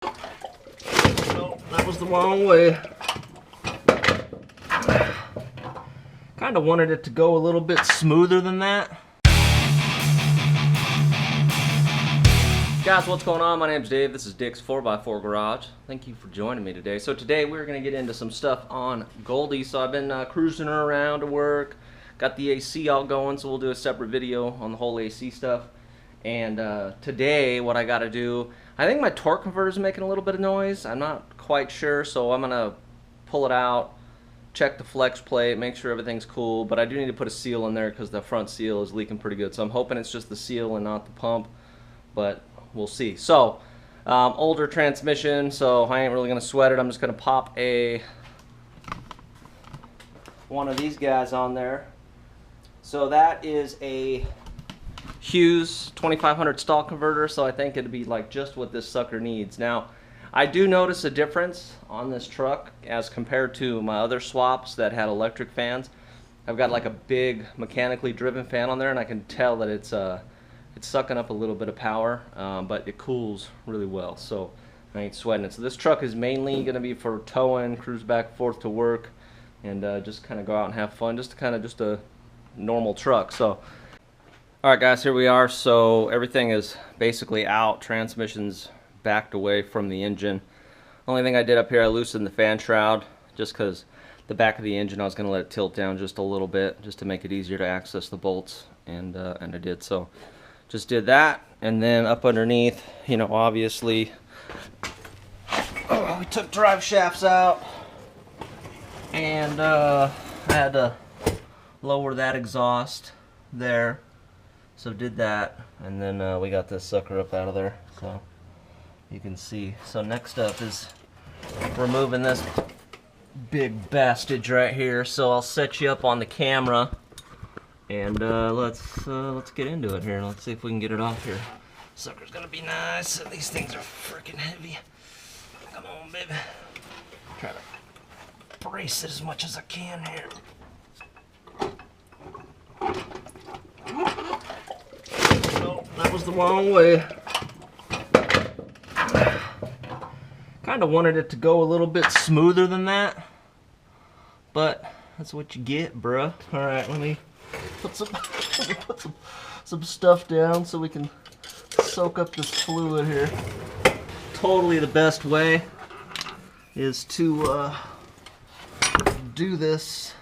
No, that was the wrong way. Kind of wanted it to go a little bit smoother than that. Guys, what's going on? My name's Dave. This is Dick's 4x4 Garage. Thank you for joining me today. So today we're going to get into some stuff on Goldy. So I've been cruising her around to work. Got the AC all going, so we'll do a separate video on the whole AC stuff. And today what I got to do, I think my torque converter is making a little bit of noise. I'm not quite sure, so I'm going to pull it out, check the flex plate, make sure everything's cool. But I do need to put a seal in there because the front seal is leaking pretty good. So I'm hoping it's just the seal and not the pump, but we'll see. So older transmission, so I ain't really going to sweat it. I'm just going to pop one of these guys on there. So that is a Hughes 2500 stall converter, so I think it'd be like just what this sucker needs. Now, I do notice a difference on this truck as compared to my other swaps that had electric fans. I've got like a big mechanically driven fan on there, and I can tell that it's sucking up a little bit of power, but it cools really well, so I ain't sweating it. So this truck is mainly going to be for towing, cruise back and forth to work, and just kind of go out and have fun, just a normal truck. So alright guys, here we are. So everything is basically out. Transmission's backed away from the engine. Only thing I did up here, I loosened the fan shroud just because the back of the engine I was going to let it tilt down just a little bit just to make it easier to access the bolts, and I did. So just did that, and then up underneath, you know, obviously we took drive shafts out, and I had to lower that exhaust there, so did that, and then we got this sucker up out of there, so you can see. So next up is removing this big bastage right here. So I'll set you up on the camera, and let's get into it here. Let's see if we can get it off here. Sucker's gonna be nice. These things are freaking heavy. Come on, baby. Try to brace it as much as I can here. No, that was the wrong way. Kind of wanted it to go a little bit smoother than that, but that's what you get, bruh. All right, let me put some stuff down so we can soak up this fluid here. Totally the best way is to do this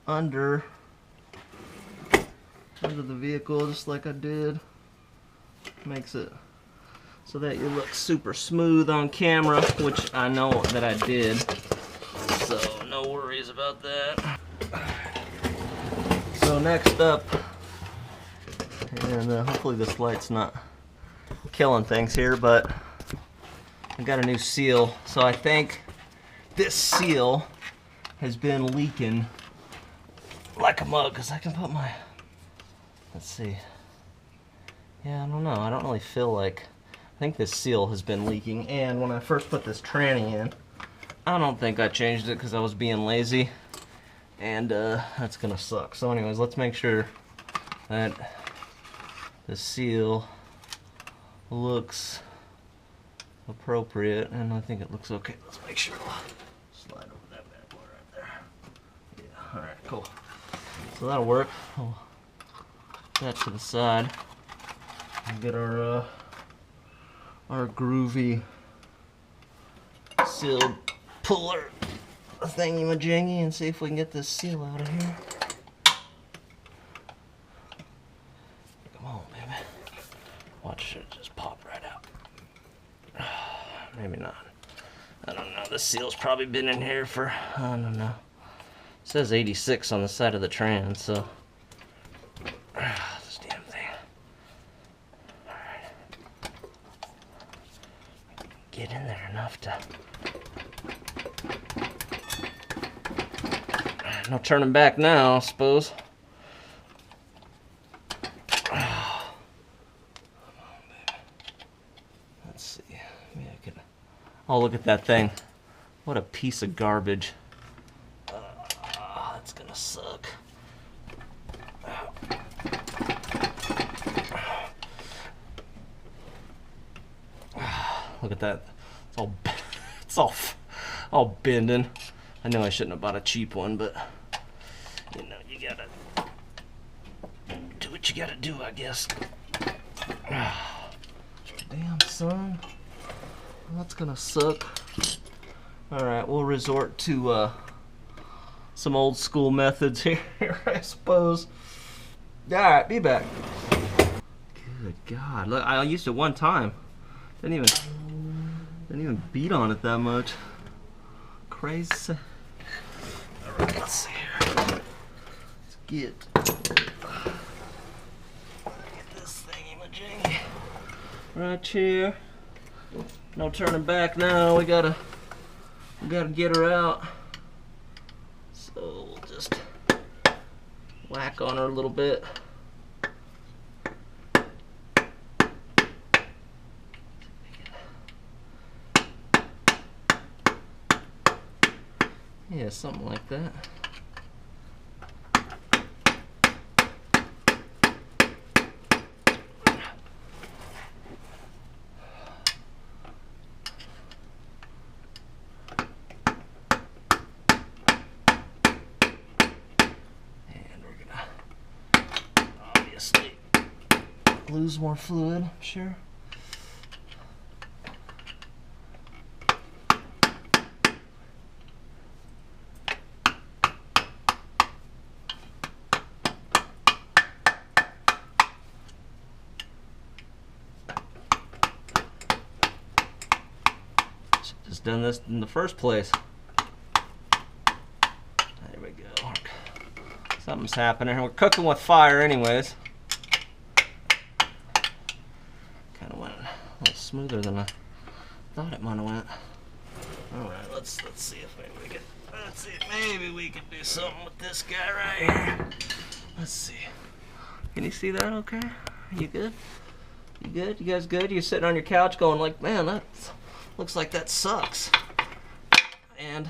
under the vehicle, just like I did. Makes it so that you look super smooth on camera, which I know that I did, so no worries about that. So next up, and hopefully this light's not killing things here, but I got a new seal. So I think this seal has been leaking like a mug, because I can put my, let's see, yeah, I don't know, I don't really feel like, I think this seal has been leaking. And when I first put this tranny in, I don't think I changed it because I was being lazy, and that's gonna suck. So anyways, let's make sure that the seal looks appropriate, and I think it looks okay. Let's make sure. Slide over that bad boy right there. Yeah, alright, cool. So that'll work. I'll put that to the side and get our groovy sealed puller thingy-majingy and see if we can get this seal out of here. Come on, baby. Watch it just pop right out. Maybe not. I don't know. This seal's probably been in here for, I don't know. It says 86 on the side of the trans, so. This damn thing. Alright. Get in there enough to. No turning back now, I suppose. Let's see. Maybe I could. Oh, look at that thing. What a piece of garbage. That's gonna suck. Look at that. It's all bending. I know I shouldn't have bought a cheap one, but you know, you gotta do what you gotta do, I guess. Damn, son. That's gonna suck. Alright, we'll resort to some old school methods here, I suppose. Alright, be back. Good God. Look, I used it one time. Didn't even beat on it that much. Crazy. Alright, let's see here. Let's get this thingy-majiggy right here. No turning back now. We gotta get her out. So we'll just whack on her a little bit. Yeah, something like that. Lose more fluid, sure. Just done this in the first place. There we go. Something's happening. We're cooking with fire anyways. A little smoother than I thought it might have went. Alright, let's see if maybe we can maybe we can do something with this guy right here. Let's see. Can you see that okay? You good? You good? You guys good? You're sitting on your couch going like, man, that looks like that sucks. And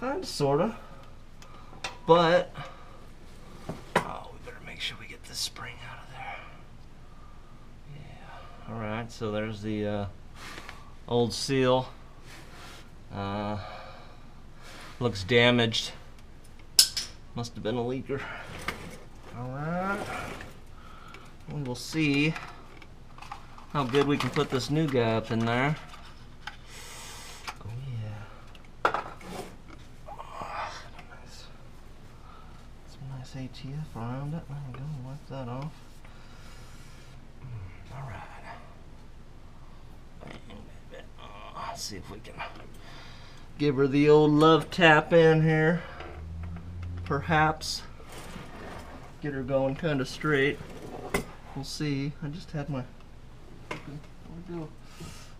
kinda sorta. But oh, we better make sure we get this spring out of there. Alright, so there's the old seal. Looks damaged. Must have been a leaker. Alright. We will see how good we can put this new guy up in there. Oh yeah. Oh, some nice ATF around it. There we go, wipe that off. Alright. Let's see if we can give her the old love tap in here. Perhaps get her going kind of straight. We'll see. I just had my. There we go.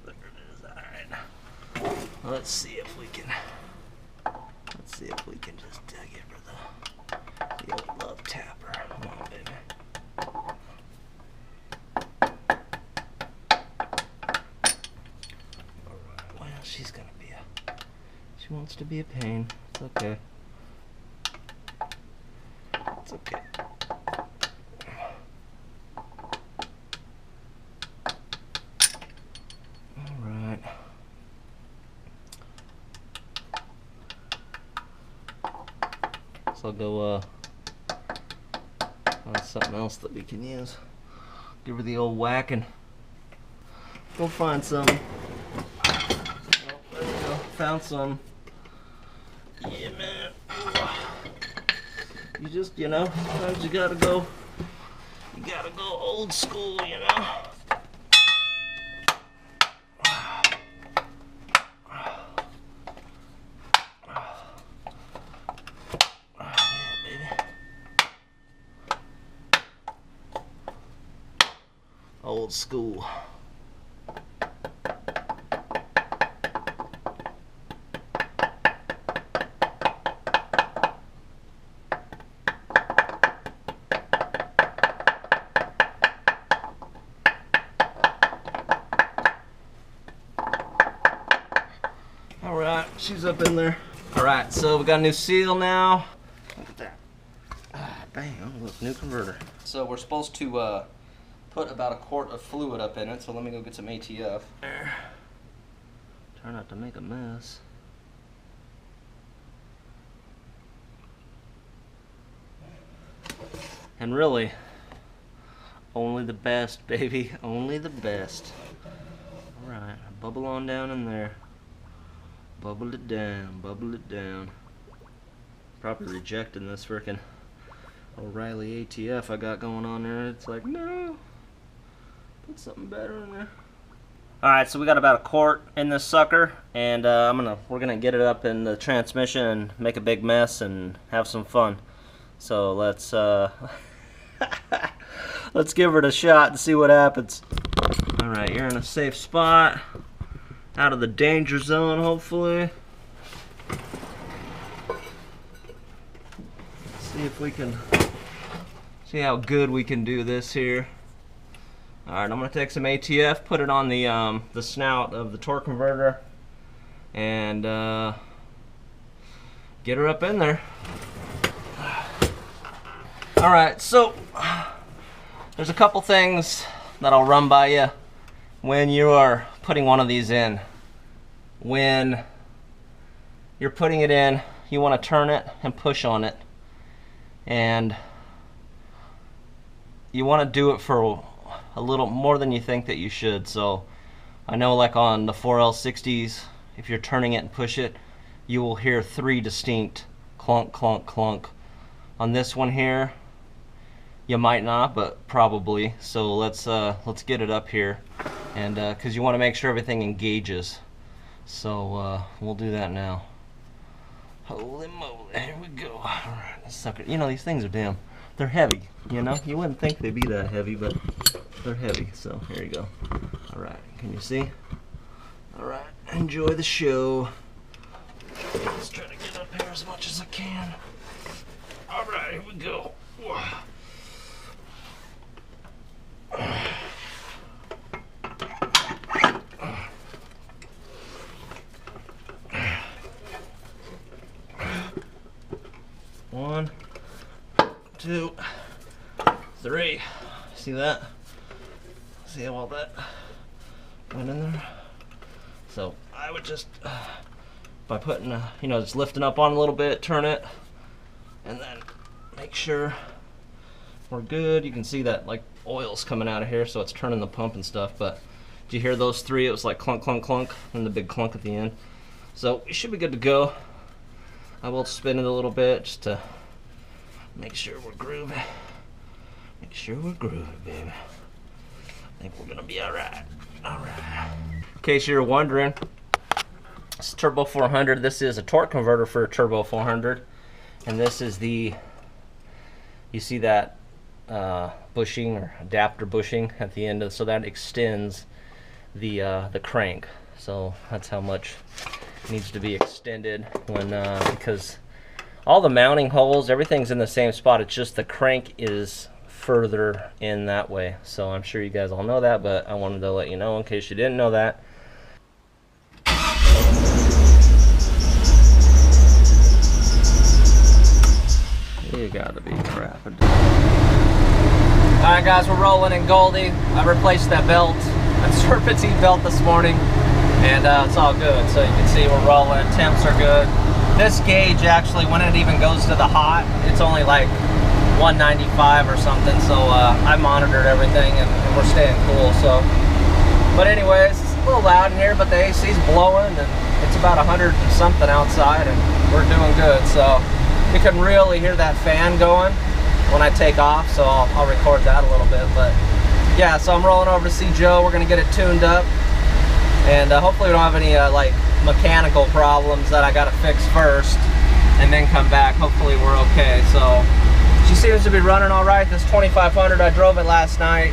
There it is. All right. Let's see if we can. Let's see if we can just give her the old love tapper. Come on, baby. She's gonna be she wants to be a pain. It's okay. It's okay. Alright. So I'll go find something else that we can use. Give her the old whacking. Go find some. Found some. Yeah, man. You just, you know, sometimes you gotta go old school, you know. Yeah, baby. Old school. Alright, she's up in there. Alright, so we got a new seal now. Look at that. Bam, look, new converter. So we're supposed to put about a quart of fluid up in it, so let me go get some ATF. There. Try not to make a mess. And really, only the best, baby. Only the best. Alright, bubble on down in there. Bubble it down, bubble it down. Probably rejecting this frickin' O'Reilly ATF I got going on there. It's like, no. Put something better in there. Alright, so we got about a quart in this sucker, and we're gonna get it up in the transmission and make a big mess and have some fun. So let's let's give it a shot and see what happens. Alright, you're in a safe spot, out of the danger zone, hopefully. See if we can see how good we can do this here. Alright, I'm going to take some ATF, put it on the snout of the torque converter, and get her up in there. Alright, so there's a couple things that I'll run by you when you are putting one of these in. When you're putting it in, you want to turn it and push on it. And you want to do it for a little more than you think that you should. So I know, like on the 4L60s, if you're turning it and push it, you will hear 3 distinct clunk, clunk, clunk. On this one here, you might not, but probably. So let's get it up here, and because you want to make sure everything engages. So we'll do that now. Holy moly, here we go. All right, this sucker. You know, these things are they're heavy. You know, you wouldn't think they'd be that heavy, but they're heavy. So here you go. All right, can you see? All right, enjoy the show. Let's try to get up here as much as I can. All right, here we go. One, 2, 3. See that? See how all that went in there? So I would just, by putting, you know, just lifting up on a little bit, turn it, and then make sure we're good. You can see that like oil's coming out of here, so it's turning the pump and stuff. But do you hear those 3? It was like clunk, clunk, clunk, and the big clunk at the end. So we should be good to go. I will spin it a little bit just to make sure we're grooving. Make sure we're grooving, baby. I think we're gonna be all right. All right. In case you're wondering, it's Turbo 400. This is a torque converter for a Turbo 400, and this is the. You see that bushing or adapter bushing at the end of, so that extends the crank. So that's how much needs to be extended when because all the mounting holes, everything's in the same spot. It's just the crank is further in that way. So I'm sure you guys all know that, but I wanted to let you know in case you didn't know that. You gotta be crapping. Alright guys, we're rolling in Goldy. I replaced that belt, that serpentine belt this morning, and it's all good. So you can see we're rolling, temps are good. This gauge actually, when it even goes to the hot, it's only like 195 or something. So I monitored everything, and we're staying cool. So, but anyways, it's a little loud in here, but the AC's blowing, and it's about 100 and something outside, and we're doing good. So you can really hear that fan going when I take off, so I'll record that a little bit. But yeah, so I'm rolling over to see Joe. We're gonna get it tuned up, and hopefully we don't have any like mechanical problems that I gotta fix first and then come back. Hopefully we're okay. So she seems to be running all right. This 2500, I drove it last night,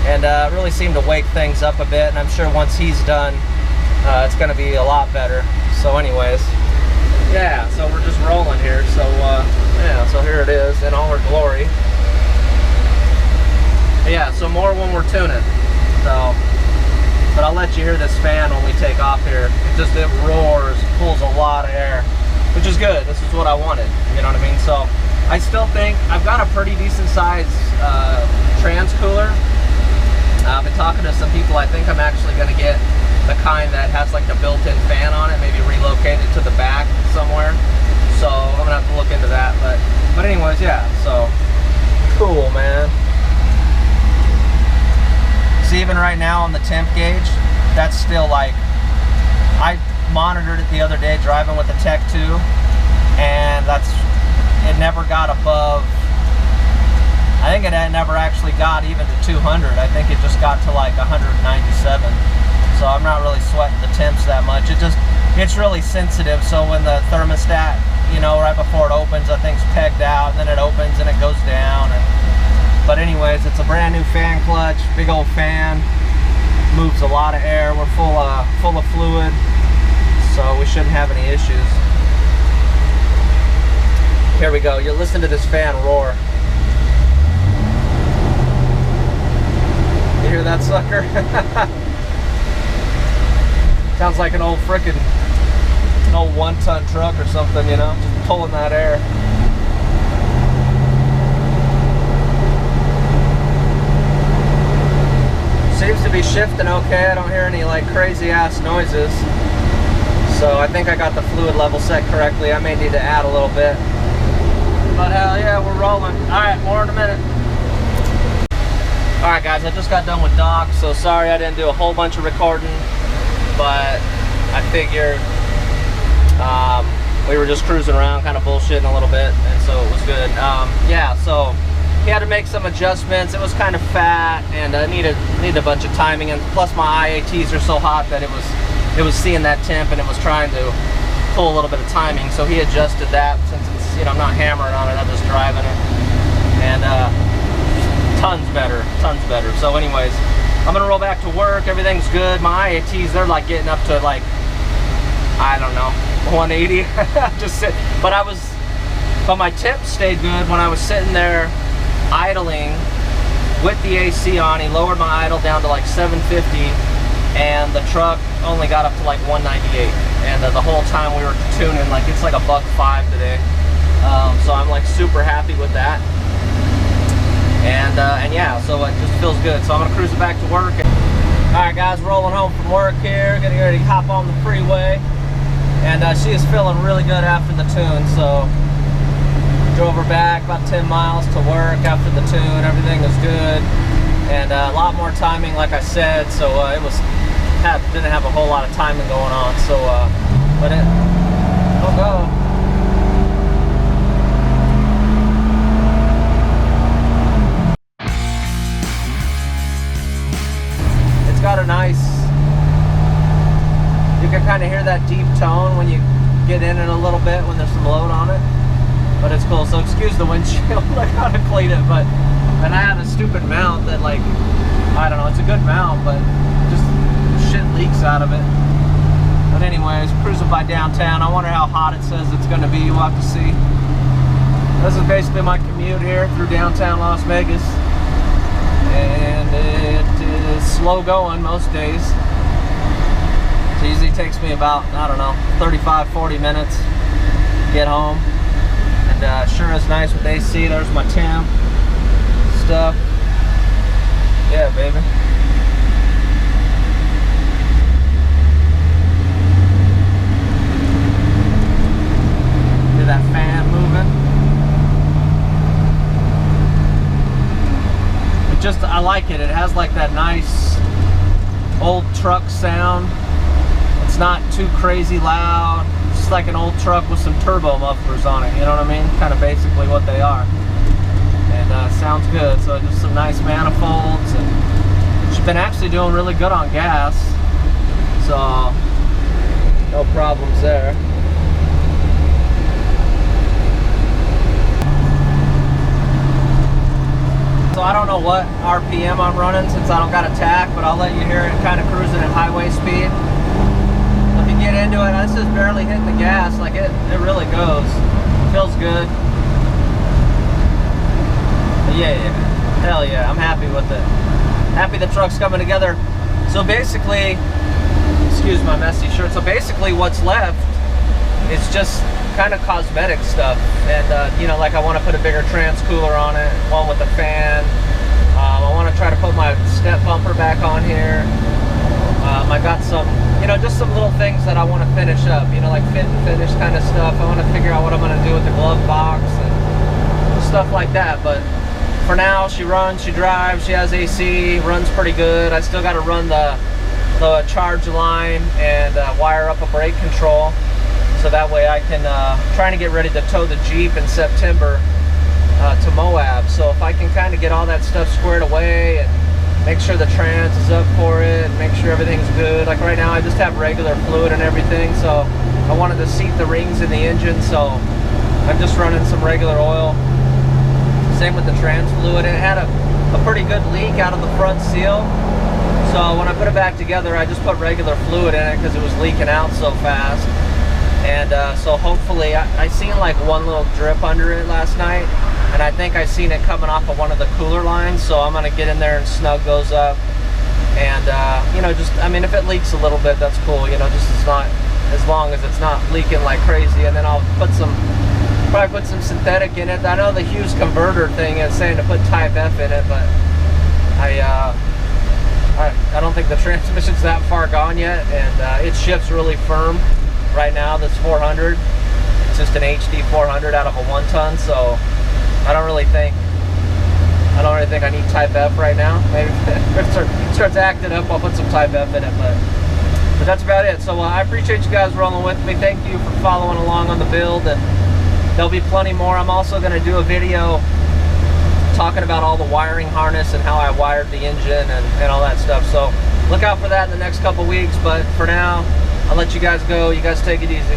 and really seemed to wake things up a bit, and I'm sure once he's done, it's gonna be a lot better. So anyways, yeah, so we're just rolling here. So yeah, so here it is in all her glory. Yeah, so more when we're tuning. So, but I'll let you hear this fan when we take off here. It roars, pulls a lot of air, which is good. This is what I wanted, you know what I mean? So I still think I've got a pretty decent size trans cooler. I've been talking to some people. I think I'm actually gonna get the kind that has like the built-in fan on it, maybe relocate it to the back somewhere. So I'm gonna have to look into that. But anyways, yeah, so cool, man. See, even right now on the temp gauge, that's still like, I monitored it the other day driving with the Tech 2, and it never got above, I think it never actually got even to 200. I think it just got to like 197. So I'm not really sweating the temps that much. It's really sensitive. So when the thermostat, you know, right before it opens, I think's pegged out, and then it opens and it goes down. But anyways, it's a brand new fan clutch, big old fan, moves a lot of air. We're full of fluid, so we shouldn't have any issues. Here we go. You're listening to this fan roar. You hear that sucker? Sounds like an old frickin', an old 1-ton truck or something, you know, just pulling that air. Seems to be shifting okay. I don't hear any like crazy ass noises. So I think I got the fluid level set correctly. I may need to add a little bit. But hell yeah, we're rolling. Alright, more in a minute. Alright guys, I just got done with Doc, so sorry I didn't do a whole bunch of recording. But I figured we were just cruising around, kind of bullshitting a little bit, and so it was good. Yeah, so he had to make some adjustments. It was kind of fat, and needed a bunch of timing, and plus my IATs are so hot that it was seeing that temp, and it was trying to pull a little bit of timing. So he adjusted that, since it's, you know, I'm not hammering on it, I'm just driving it, and tons better. So anyways, I'm gonna roll back to work. Everything's good. My IATs, they're like getting up to like, I don't know, 180. Just sit. But my temps stayed good when I was sitting there idling with the AC on. He lowered my idle down to like 750, and the truck only got up to like 198. And the whole time we were tuning, like it's like $1.05 today. So I'm like super happy with that. And yeah, so it just feels good. So I'm gonna cruise it back to work. Alright guys, rolling home from work here, getting ready to hop on the freeway. And she is feeling really good after the tune, so drove her back about 10 miles to work after the tune. Everything was good, and a lot more timing, like I said, so didn't have a whole lot of timing going on, so but it'll go. Got a nice, you can kind of hear that deep tone when you get in it a little bit when there's some load on it, but it's cool. So excuse the windshield, I gotta clean it, and I have a stupid mount that, like, I don't know, it's a good mount, but just shit leaks out of it. But anyways, cruising by downtown. I wonder how hot it says it's gonna be. We'll have to see. This is basically my commute here through downtown Las Vegas, and it is slow going most days. It usually takes me about, I don't know, 35-40 minutes to get home. And sure is nice with AC. There's my temp stuff. Yeah, baby. Hear that fan moving. I like it. It has like that nice old truck sound. It's not too crazy loud. It's just like an old truck with some turbo mufflers on it. You know what I mean? Kind of basically what they are. And sounds good. So just some nice manifolds, and she's been actually doing really good on gas. So no problems there. So I don't know what RPM I'm running since I don't got a tach, but I'll let you hear it kind of cruising at highway speed. If you get into it, this is barely hitting the gas. Like it really goes. Feels good. But yeah, hell yeah, I'm happy with it. Happy the truck's coming together. So basically, excuse my messy shirt. So basically what's left is just kind of cosmetic stuff, and you know, like I want to put a bigger trans cooler on it, one with a fan. I want to try to put my step bumper back on here, I got some, you know, just some little things that I want to finish up, you know, like fit and finish kind of stuff. I want to figure out what I'm going to do with the glove box and stuff like that. But for now, she runs, she drives, she has AC, runs pretty good. I still got to run the charge line and wire up a brake control, so that way I can trying to get ready to tow the Jeep in September to Moab. So if I can kind of get all that stuff squared away and make sure the trans is up for it and make sure everything's good. Like right now I just have regular fluid and everything, so I wanted to seat the rings in the engine, so I'm just running some regular oil. Same with the trans fluid. It had a pretty good leak out of the front seal, so when I put it back together I just put regular fluid in it because it was leaking out so fast. And so hopefully, I seen like one little drip under it last night, and I think I seen it coming off of one of the cooler lines, so I'm gonna get in there and snug those up. And you know, just, I mean, if it leaks a little bit, that's cool, you know, just it's not, as long as it's not leaking like crazy. And then I'll probably put some synthetic in it. I know the Hughes converter thing is saying to put Type F in it, but I don't think the transmission's that far gone yet, and it shifts really firm. Right now, this 400, it's just an HD 400 out of a 1-ton, so I don't really think I need Type F right now. Maybe if it starts acting up, I'll put some Type F in it, but that's about it. So I appreciate you guys rolling with me. Thank you for following along on the build, and there'll be plenty more. I'm also going to do a video talking about all the wiring harness and how I wired the engine and all that stuff. So look out for that in the next couple weeks, but for now, I'll let you guys go. You guys take it easy.